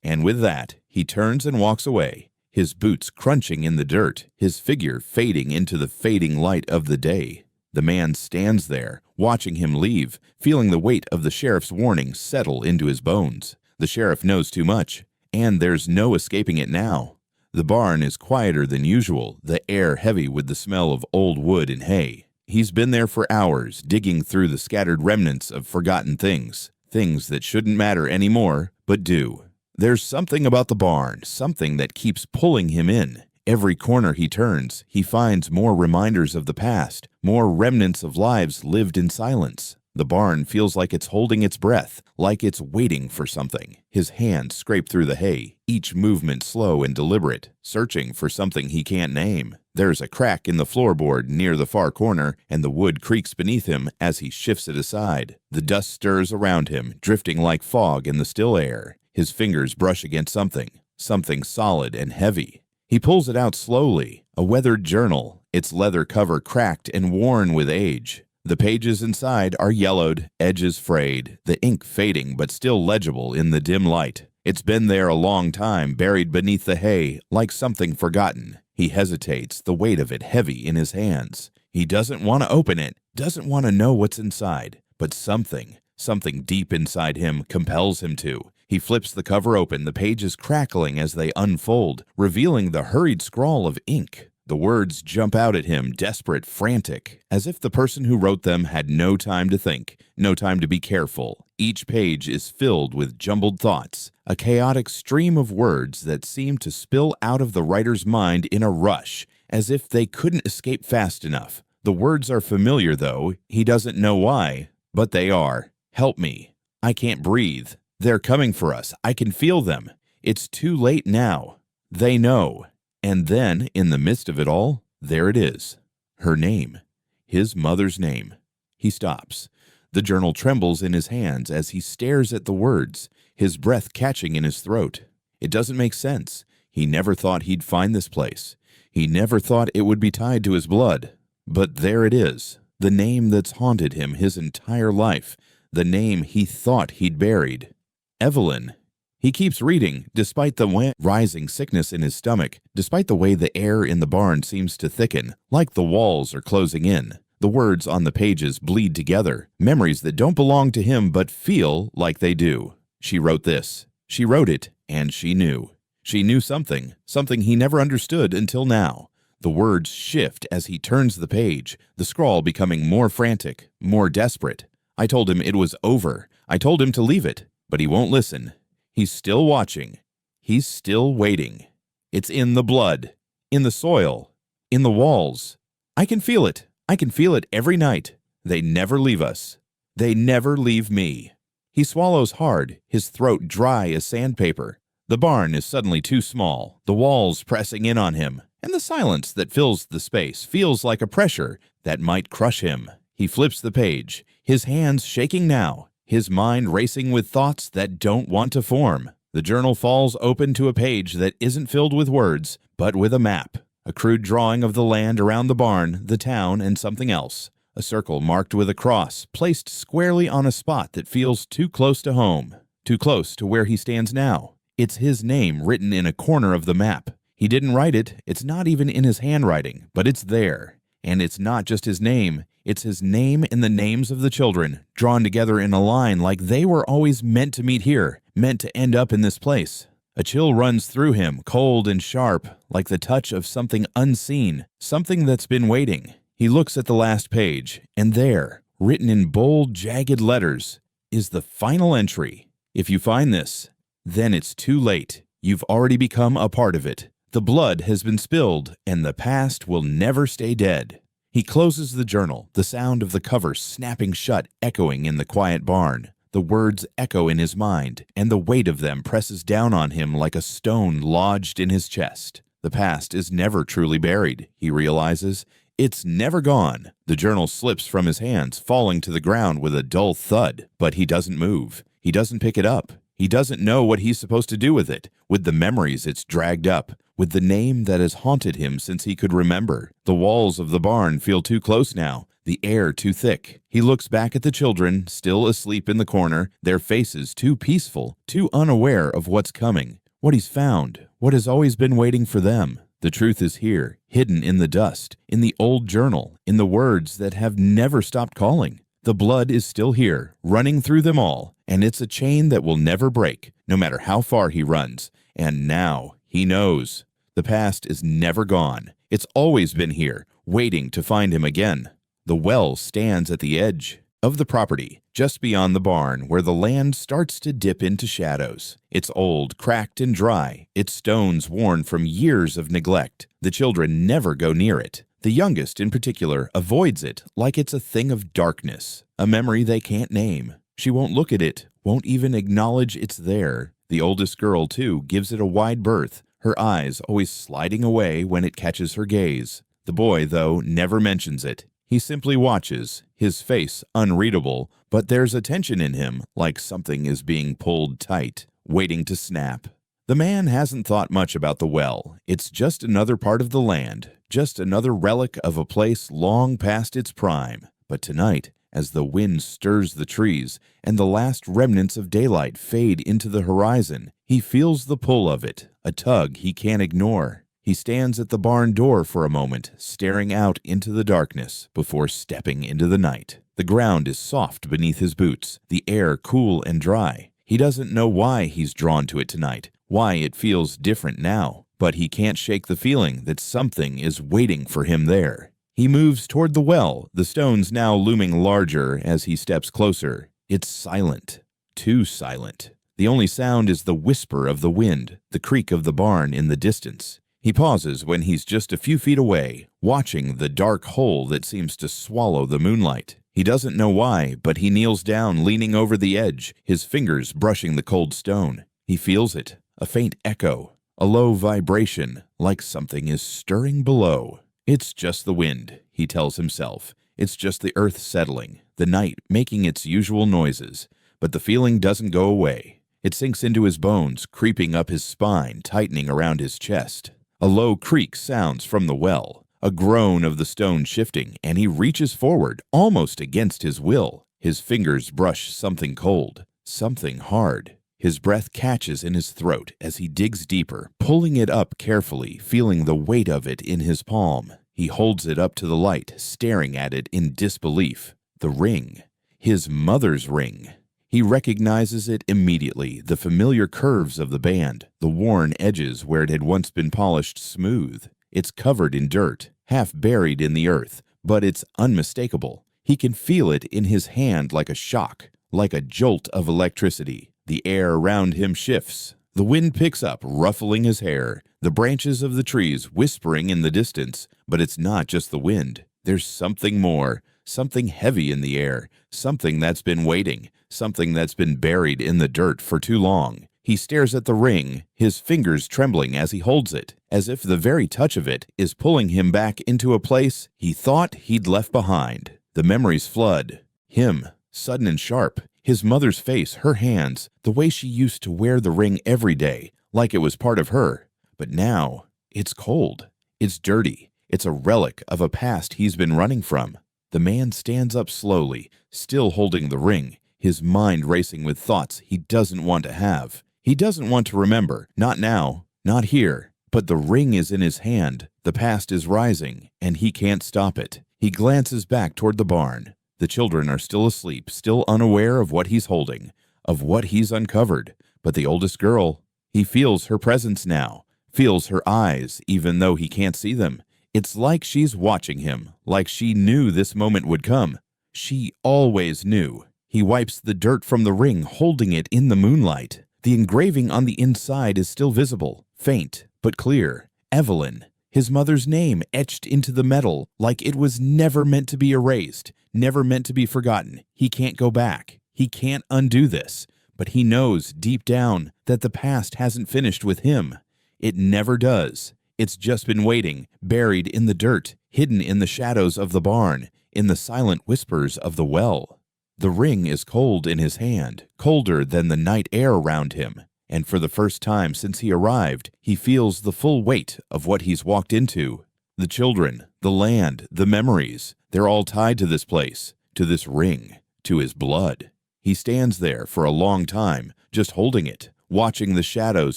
And with that, he turns and walks away, his boots crunching in the dirt, his figure fading into the fading light of the day. The man stands there, watching him leave, feeling the weight of the sheriff's warning settle into his bones. The sheriff knows too much, and there's no escaping it now. The barn is quieter than usual, the air heavy with the smell of old wood and hay. He's been there for hours, digging through the scattered remnants of forgotten things that shouldn't matter anymore, but do. There's something about the barn, something that keeps pulling him in. Every corner he turns, he finds more reminders of the past, more remnants of lives lived in silence. The barn feels like it's holding its breath, like it's waiting for something. His hands scrape through the hay, each movement slow and deliberate, searching for something he can't name. There's a crack in the floorboard near the far corner, and the wood creaks beneath him as he shifts it aside. The dust stirs around him, drifting like fog in the still air. His fingers brush against something solid and heavy. He pulls it out slowly, a weathered journal, its leather cover cracked and worn with age. The pages inside are yellowed, edges frayed, the ink fading but still legible in the dim light. It's been there a long time, buried beneath the hay, like something forgotten. He hesitates, the weight of it heavy in his hands. He doesn't want to open it, doesn't want to know what's inside, but something deep inside him compels him to. He flips the cover open, the pages crackling as they unfold, revealing the hurried scrawl of ink. The words jump out at him, desperate, frantic, as if the person who wrote them had no time to think, no time to be careful. Each page is filled with jumbled thoughts, a chaotic stream of words that seem to spill out of the writer's mind in a rush, as if they couldn't escape fast enough. The words are familiar, though. He doesn't know why, but they are. "Help me. I can't breathe. They're coming for us. I can feel them. It's too late now. They know." And then, in the midst of it all, there it is. Her name. His mother's name. He stops. The journal trembles in his hands as he stares at the words, his breath catching in his throat. It doesn't make sense. He never thought he'd find this place. He never thought it would be tied to his blood. But there it is. The name that's haunted him his entire life. The name he thought he'd buried. Evelyn. He keeps reading, despite the rising sickness in his stomach, despite the way the air in the barn seems to thicken, like the walls are closing in. The words on the pages bleed together, memories that don't belong to him but feel like they do. She wrote this. She wrote it, and she knew. She knew something he never understood until now. The words shift as he turns the page, the scrawl becoming more frantic, more desperate. I told him it was over. I told him to leave it, but he won't listen. He's still watching. He's still waiting. It's in the blood, in the soil, in the walls. I can feel it. I can feel it every night. They never leave us. They never leave me. He swallows hard, his throat dry as sandpaper. The barn is suddenly too small, the walls pressing in on him, and the silence that fills the space feels like a pressure that might crush him. He flips the page, his hands shaking now, his mind racing with thoughts that don't want to form. The journal falls open to a page that isn't filled with words, but with a map. A crude drawing of the land around the barn, the town, and something else. A circle marked with a cross, placed squarely on a spot that feels too close to home, too close to where he stands now. It's his name written in a corner of the map. He didn't write it, it's not even in his handwriting, but it's there. And it's not just his name, it's his name and the names of the children, drawn together in a line like they were always meant to meet here, meant to end up in this place. A chill runs through him, cold and sharp, like the touch of something unseen, something that's been waiting. He looks at the last page, and there, written in bold, jagged letters, is the final entry. If you find this, then it's too late. You've already become a part of it. The blood has been spilled, and the past will never stay dead. He closes the journal, the sound of the cover snapping shut echoing in the quiet barn. The words echo in his mind, and the weight of them presses down on him like a stone lodged in his chest. The past is never truly buried, he realizes. It's never gone. The journal slips from his hands, falling to the ground with a dull thud, but he doesn't move. He doesn't pick it up. He doesn't know what he's supposed to do with it, with the memories it's dragged up, with the name that has haunted him since he could remember. The walls of the barn feel too close now, the air too thick. He looks back at the children, still asleep in the corner, their faces too peaceful, too unaware of what's coming, what he's found, what has always been waiting for them. The truth is here, hidden in the dust, in the old journal, in the words that have never stopped calling. The blood is still here, running through them all, and it's a chain that will never break, no matter how far he runs. And now he knows. The past is never gone. It's always been here, waiting to find him again. The well stands at the edge of the property, just beyond the barn, where the land starts to dip into shadows. It's old, cracked, and dry, its stones worn from years of neglect. The children never go near it. The youngest, in particular, avoids it like it's a thing of darkness, a memory they can't name. She won't look at it, won't even acknowledge it's there. The oldest girl, too, gives it a wide berth, her eyes always sliding away when it catches her gaze. The boy, though, never mentions it. He simply watches, his face unreadable, but there's a tension in him, like something is being pulled tight, waiting to snap. The man hasn't thought much about the well. It's just another part of the land, just another relic of a place long past its prime. But tonight, as the wind stirs the trees and the last remnants of daylight fade into the horizon, he feels the pull of it, a tug he can't ignore. He stands at the barn door for a moment, staring out into the darkness before stepping into the night. The ground is soft beneath his boots, the air cool and dry. He doesn't know why he's drawn to it tonight, why it feels different now, but he can't shake the feeling that something is waiting for him there. He moves toward the well, the stones now looming larger as he steps closer. It's silent, too silent. The only sound is the whisper of the wind, the creak of the barn in the distance. He pauses when he's just a few feet away, watching the dark hole that seems to swallow the moonlight. He doesn't know why, but he kneels down, leaning over the edge, his fingers brushing the cold stone. He feels it, a faint echo, a low vibration, like something is stirring below. It's just the wind, he tells himself. It's just the earth settling, the night making its usual noises. But the feeling doesn't go away. It sinks into his bones, creeping up his spine, tightening around his chest. A low creak sounds from the well, a groan of the stone shifting, and he reaches forward, almost against his will. His fingers brush something cold, something hard. His breath catches in his throat as he digs deeper, pulling it up carefully, feeling the weight of it in his palm. He holds it up to the light, staring at it in disbelief. The ring. His mother's ring. He recognizes it immediately, the familiar curves of the band, the worn edges where it had once been polished smooth. It's covered in dirt, half buried in the earth, but it's unmistakable. He can feel it in his hand like a shock, like a jolt of electricity. The air around him shifts. The wind picks up, ruffling his hair, the branches of the trees whispering in the distance. But it's not just the wind. There's something more, something heavy in the air, something that's been waiting, something that's been buried in the dirt for too long. He stares at the ring, his fingers trembling as he holds it, as if the very touch of it is pulling him back into a place he thought he'd left behind. The memories flood. Him, sudden and sharp. His mother's face, her hands, the way she used to wear the ring every day, like it was part of her. But now, it's cold. It's dirty. It's a relic of a past he's been running from. The man stands up slowly, still holding the ring, his mind racing with thoughts he doesn't want to have. He doesn't want to remember, not now, not here. But the ring is in his hand, the past is rising, and he can't stop it. He glances back toward the barn. The children are still asleep, still unaware of what he's holding, of what he's uncovered. But the oldest girl, he feels her presence now, feels her eyes, even though he can't see them. It's like she's watching him, like she knew this moment would come. She always knew. He wipes the dirt from the ring, holding it in the moonlight. The engraving on the inside is still visible, faint but clear, Evelyn. His mother's name etched into the metal like it was never meant to be erased, never meant to be forgotten. He can't go back. He can't undo this. But he knows deep down that the past hasn't finished with him. It never does. It's just been waiting, buried in the dirt, hidden in the shadows of the barn, in the silent whispers of the well. The ring is cold in his hand, colder than the night air around him. And for the first time since he arrived, he feels the full weight of what he's walked into. The children, the land, the memories, they're all tied to this place, to this ring, to his blood. He stands there for a long time, just holding it, watching the shadows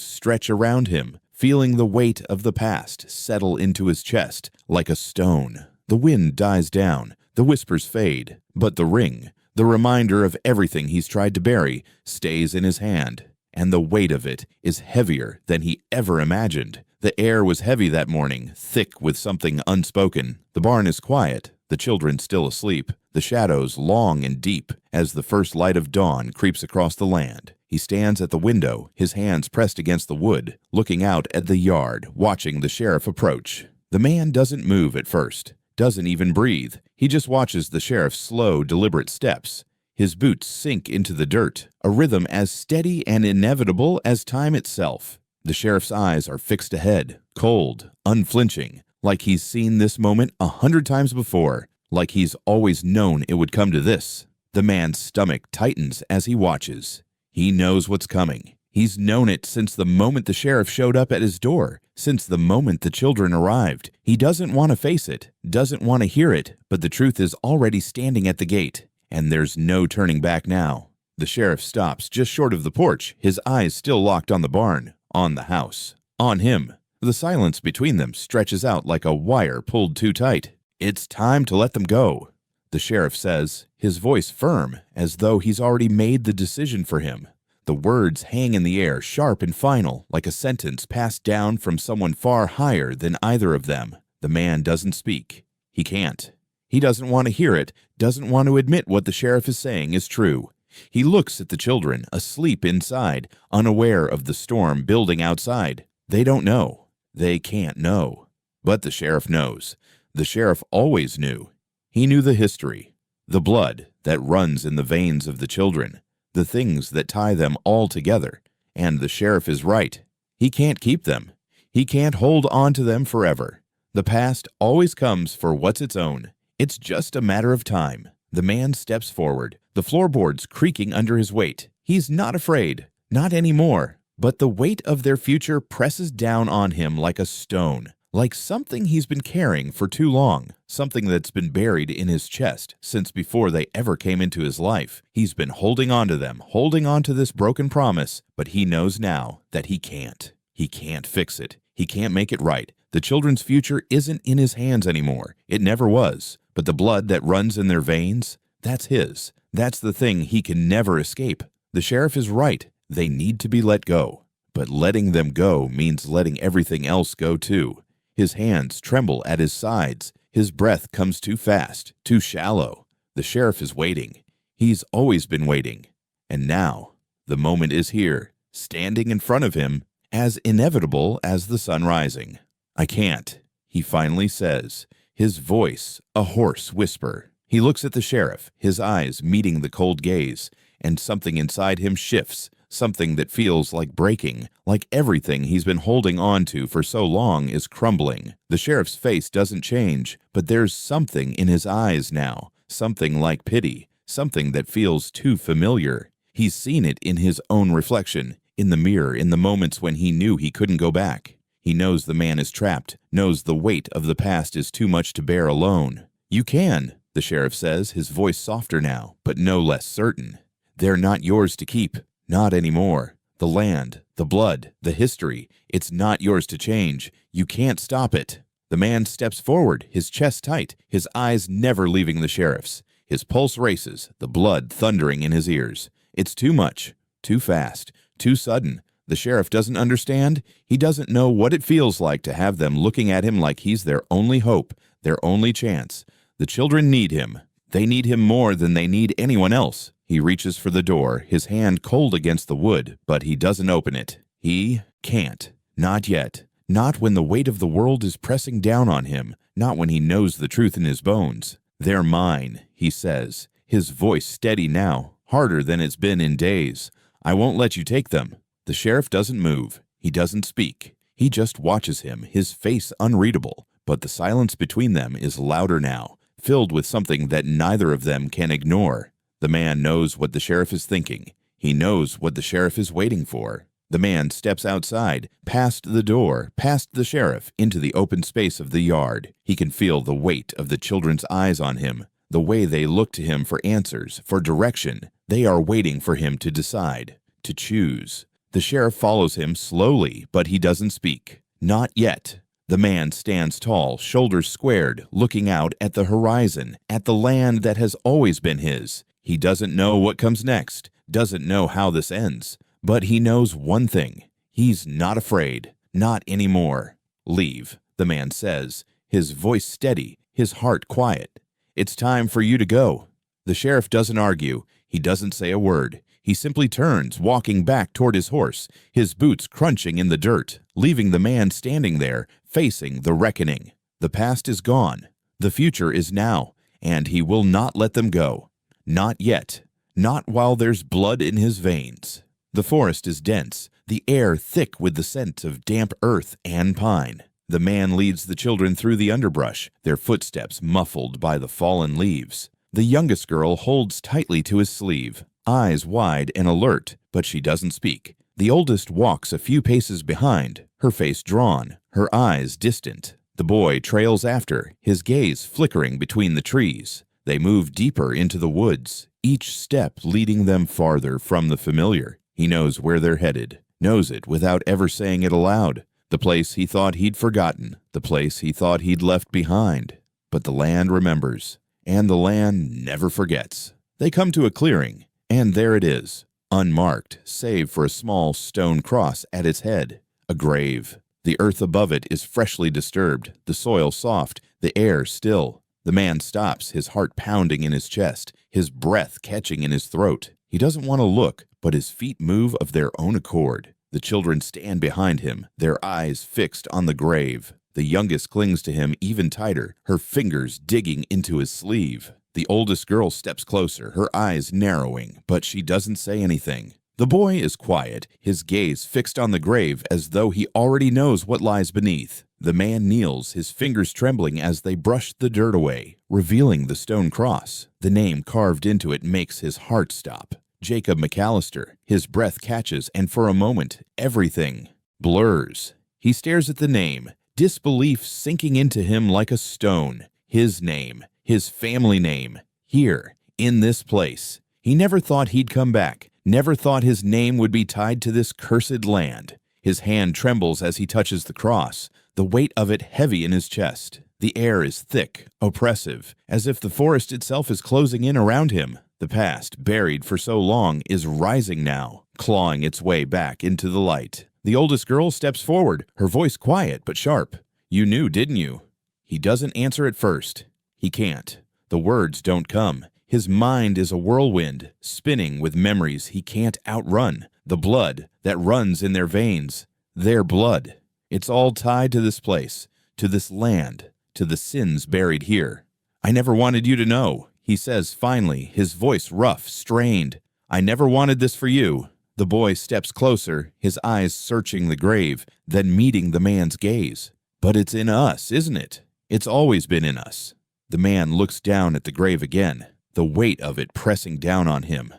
stretch around him, feeling the weight of the past settle into his chest like a stone. The wind dies down, the whispers fade, but the ring, the reminder of everything he's tried to bury, stays in his hand. And the weight of it is heavier than he ever imagined. The air was heavy that morning, thick with something unspoken. The barn is quiet, the children still asleep, the shadows long and deep as the first light of dawn creeps across the land. He stands at the window, his hands pressed against the wood, looking out at the yard, watching the sheriff approach. The man doesn't move at first, doesn't even breathe. He just watches the sheriff's slow, deliberate steps. His boots sink into the dirt, a rhythm as steady and inevitable as time itself. The sheriff's eyes are fixed ahead, cold, unflinching, like he's seen this moment 100 times before, like he's always known it would come to this. The man's stomach tightens as he watches. He knows what's coming. He's known it since the moment the sheriff showed up at his door, since the moment the children arrived. He doesn't want to face it, doesn't want to hear it, but the truth is already standing at the gate. And there's no turning back now. The sheriff stops just short of the porch, his eyes still locked on the barn, on the house, on him. The silence between them stretches out like a wire pulled too tight. It's time to let them go, the sheriff says, his voice firm, as though he's already made the decision for him. The words hang in the air, sharp and final, like a sentence passed down from someone far higher than either of them. The man doesn't speak. He can't. He doesn't want to hear it, doesn't want to admit what the sheriff is saying is true. He looks at the children, asleep inside, unaware of the storm building outside. They don't know. They can't know. But the sheriff knows. The sheriff always knew. He knew the history, the blood that runs in the veins of the children, the things that tie them all together. And the sheriff is right. He can't keep them. He can't hold on to them forever. The past always comes for what's its own. It's just a matter of time. The man steps forward, the floorboards creaking under his weight. He's not afraid, not anymore. But the weight of their future presses down on him like a stone, like something he's been carrying for too long, something that's been buried in his chest since before they ever came into his life. He's been holding on to them, holding on to this broken promise, but he knows now that he can't. He can't fix it. He can't make it right. The children's future isn't in his hands anymore. It never was. But the blood that runs in their veins, that's his. That's the thing he can never escape. The sheriff is right. They need to be let go. But letting them go means letting everything else go too. His hands tremble at his sides. His breath comes too fast, too shallow. The sheriff is waiting. He's always been waiting. And now, the moment is here, standing in front of him, as inevitable as the sun rising. I can't, he finally says, his voice a hoarse whisper. He looks at the sheriff, his eyes meeting the cold gaze, and something inside him shifts, something that feels like breaking, like everything he's been holding on to for so long is crumbling. The sheriff's face doesn't change, but there's something in his eyes now, something like pity, something that feels too familiar. He's seen it in his own reflection, in the mirror, in the moments when he knew he couldn't go back. He knows the man is trapped, knows the weight of the past is too much to bear alone. You can, the sheriff says, his voice softer now, but no less certain. They're not yours to keep. Not anymore. The land, the blood, the history, it's not yours to change. You can't stop it. The man steps forward, his chest tight, his eyes never leaving the sheriff's. His pulse races, the blood thundering in his ears. It's too much, too fast, too sudden. The sheriff doesn't understand. He doesn't know what it feels like to have them looking at him like he's their only hope, their only chance. The children need him. They need him more than they need anyone else. He reaches for the door, his hand cold against the wood, but he doesn't open it. He can't. Not yet. Not when the weight of the world is pressing down on him, not when he knows the truth in his bones. "They're mine," he says, his voice steady now, harder than it's been in days. "I won't let you take them." The sheriff doesn't move. He doesn't speak. He just watches him, his face unreadable. But the silence between them is louder now, filled with something that neither of them can ignore. The man knows what the sheriff is thinking. He knows what the sheriff is waiting for. The man steps outside, past the door, past the sheriff, into the open space of the yard. He can feel the weight of the children's eyes on him, the way they look to him for answers, for direction. They are waiting for him to decide, to choose. The sheriff follows him slowly, but he doesn't speak. Not yet. The man stands tall, shoulders squared, looking out at the horizon, at the land that has always been his. He doesn't know what comes next, doesn't know how this ends. But he knows one thing. He's not afraid. Not anymore. "Leave," the man says, his voice steady, his heart quiet. "It's time for you to go." The sheriff doesn't argue. He doesn't say a word. He simply turns, walking back toward his horse, his boots crunching in the dirt, leaving the man standing there, facing the reckoning. The past is gone. The future is now, and he will not let them go. Not yet. Not while there's blood in his veins. The forest is dense, the air thick with the scent of damp earth and pine. The man leads the children through the underbrush, their footsteps muffled by the fallen leaves. The youngest girl holds tightly to his sleeve, eyes wide and alert, but she doesn't speak. The oldest walks a few paces behind, her face drawn, her eyes distant. The boy trails after, his gaze flickering between the trees. They move deeper into the woods, each step leading them farther from the familiar. He knows where they're headed, knows it without ever saying it aloud. The place he thought he'd forgotten, the place he thought he'd left behind. But the land remembers, and the land never forgets. They come to a clearing, and there it is, unmarked, save for a small stone cross at its head. A grave. The earth above it is freshly disturbed, the soil soft, the air still. The man stops, his heart pounding in his chest, his breath catching in his throat. He doesn't want to look, but his feet move of their own accord. The children stand behind him, their eyes fixed on the grave. The youngest clings to him even tighter, her fingers digging into his sleeve. The oldest girl steps closer, her eyes narrowing, but she doesn't say anything. The boy is quiet, his gaze fixed on the grave as though he already knows what lies beneath. The man kneels, his fingers trembling as they brush the dirt away, revealing the stone cross. The name carved into it makes his heart stop. Jacob McAllister. His breath catches, and for a moment, everything blurs. He stares at the name, disbelief sinking into him like a stone. His name, his family name, here, in this place. He never thought he'd come back, never thought his name would be tied to this cursed land. His hand trembles as he touches the cross, the weight of it heavy in his chest. The air is thick, oppressive, as if the forest itself is closing in around him. The past, buried for so long, is rising now, clawing its way back into the light. The oldest girl steps forward, her voice quiet but sharp. "You knew, didn't you?" He doesn't answer at first. He can't. The words don't come. His mind is a whirlwind, spinning with memories he can't outrun. The blood that runs in their veins. Their blood. It's all tied to this place, to this land, to the sins buried here. "I never wanted you to know," he says finally, his voice rough, strained. "I never wanted this for you." The boy steps closer, his eyes searching the grave, then meeting the man's gaze. "But it's in us, isn't it? It's always been in us." The man looks down at the grave again, the weight of it pressing down on him.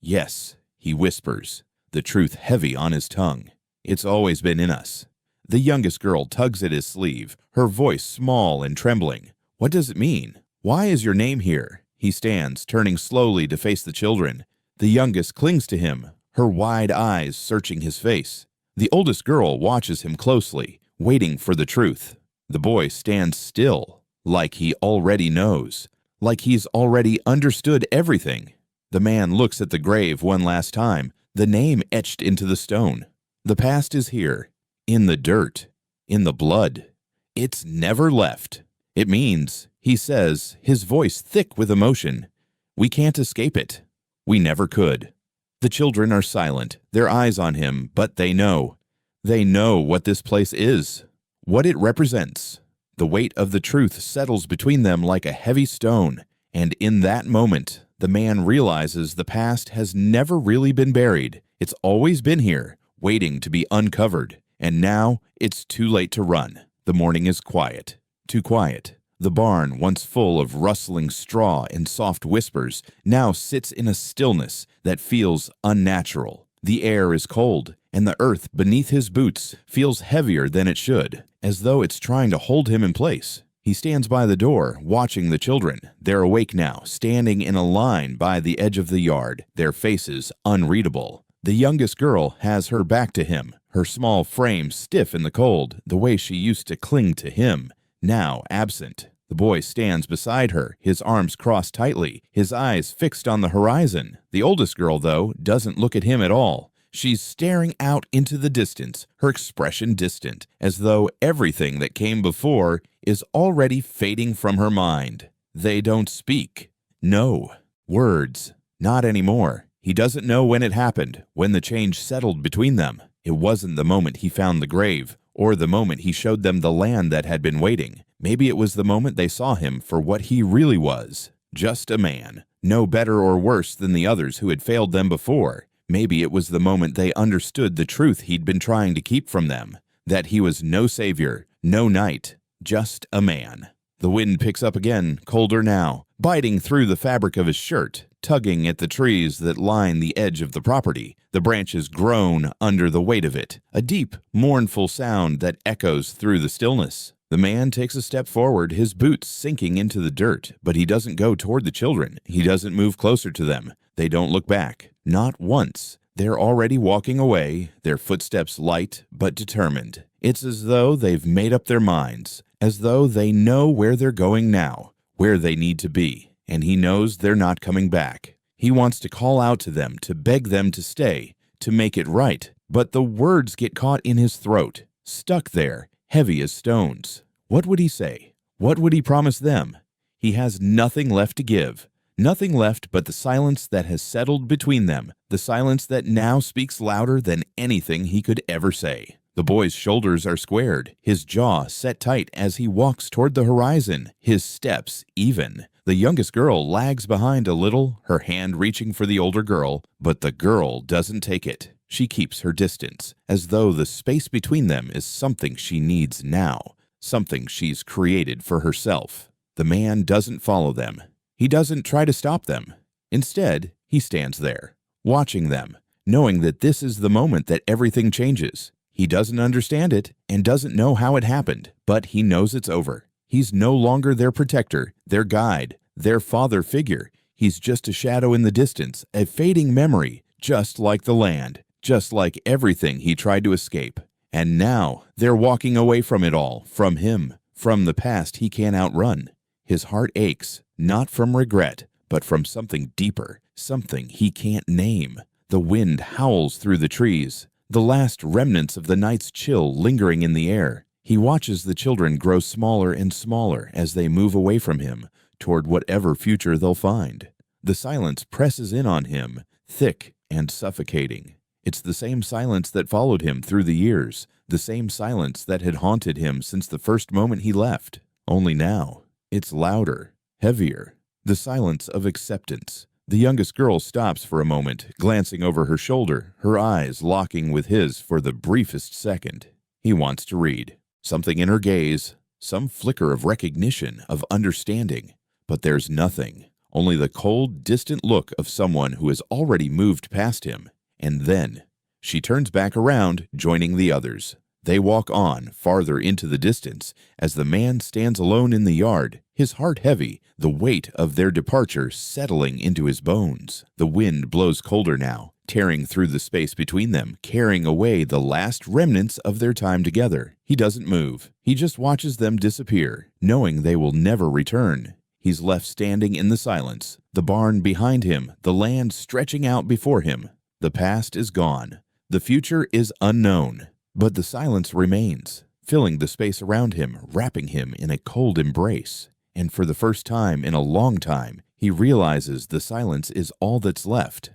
"Yes," he whispers, the truth heavy on his tongue. "It's always been in us." The youngest girl tugs at his sleeve, her voice small and trembling. "What does it mean? Why is your name here?" He stands, turning slowly to face the children. The youngest clings to him, her wide eyes searching his face. The oldest girl watches him closely, waiting for the truth. The boy stands still, like he already knows, like he's already understood everything. The man looks at the grave one last time, the name etched into the stone. The past is here, in the dirt, in the blood. It's never left. It means, he says, his voice thick with emotion, we can't escape it. We never could. The children are silent, their eyes on him, but they know. They know what this place is. what it represents. The weight of the truth settles between them like a heavy stone, and in that moment, the man realizes the past has never really been buried. It's always been here, waiting to be uncovered, and now it's too late to run. The morning is quiet, too quiet. The barn, once full of rustling straw and soft whispers, now sits in a stillness that feels unnatural. The air is cold, and the earth beneath his boots feels heavier than it should, as though it's trying to hold him in place. He stands by the door, watching the children. They're awake now, standing in a line by the edge of the yard, their faces unreadable. The youngest girl has her back to him, her small frame stiff in the cold, the way she used to cling to him, now absent. The boy stands beside her, his arms crossed tightly, his eyes fixed on the horizon. The oldest girl, though, doesn't look at him at all. She's staring out into the distance, her expression distant, as though everything that came before is already fading from her mind. They don't speak. No. Words. Not anymore. He doesn't know when it happened, when the change settled between them. It wasn't the moment he found the grave, or the moment he showed them the land that had been waiting. Maybe it was the moment they saw him for what he really was. Just a man. No better or worse than the others who had failed them before. Maybe it was the moment they understood the truth he'd been trying to keep from them. That he was no savior, no knight, just a man. The wind picks up again, colder now, biting through the fabric of his shirt, tugging at the trees that line the edge of the property. The branches groan under the weight of it, a deep, mournful sound that echoes through the stillness. The man takes a step forward, his boots sinking into the dirt, but he doesn't go toward the children. He doesn't move closer to them. They don't look back. Not once. They're already walking away, their footsteps light but determined. It's as though they've made up their minds, as though they know where they're going now, where they need to be, and he knows they're not coming back. He wants to call out to them, to beg them to stay, to make it right, but the words get caught in his throat, stuck there, heavy as stones. What would he say? What would he promise them? He has nothing left to give. Nothing left but the silence that has settled between them, the silence that now speaks louder than anything he could ever say. The boy's shoulders are squared, his jaw set tight as he walks toward the horizon, his steps even. The youngest girl lags behind a little, her hand reaching for the older girl, but the girl doesn't take it. She keeps her distance, as though the space between them is something she needs now, something she's created for herself. The man doesn't follow them. He doesn't try to stop them. Instead, he stands there, watching them, knowing that this is the moment that everything changes. He doesn't understand it and doesn't know how it happened, but he knows it's over. He's no longer their protector, their guide, their father figure. He's just a shadow in the distance, a fading memory, just like the land, just like everything he tried to escape. And now they're walking away from it all, from him, from the past he can't outrun. His heart aches, not from regret, but from something deeper, something he can't name. The wind howls through the trees, the last remnants of the night's chill lingering in the air. He watches the children grow smaller and smaller as they move away from him, toward whatever future they'll find. The silence presses in on him, thick and suffocating. It's the same silence that followed him through the years, the same silence that had haunted him since the first moment he left. Only now, it's louder, heavier, the silence of acceptance. The youngest girl stops for a moment, glancing over her shoulder, her eyes locking with his for the briefest second. He wants to read. Something in her gaze, some flicker of recognition, of understanding. But there's nothing, only the cold, distant look of someone who has already moved past him. And then, she turns back around, joining the others. They walk on, farther into the distance, as the man stands alone in the yard, his heart heavy, the weight of their departure settling into his bones. The wind blows colder now, tearing through the space between them, carrying away the last remnants of their time together. He doesn't move. He just watches them disappear, knowing they will never return. He's left standing in the silence, the barn behind him, the land stretching out before him. The past is gone. The future is unknown. But the silence remains, filling the space around him, wrapping him in a cold embrace. And for the first time in a long time, he realizes the silence is all that's left.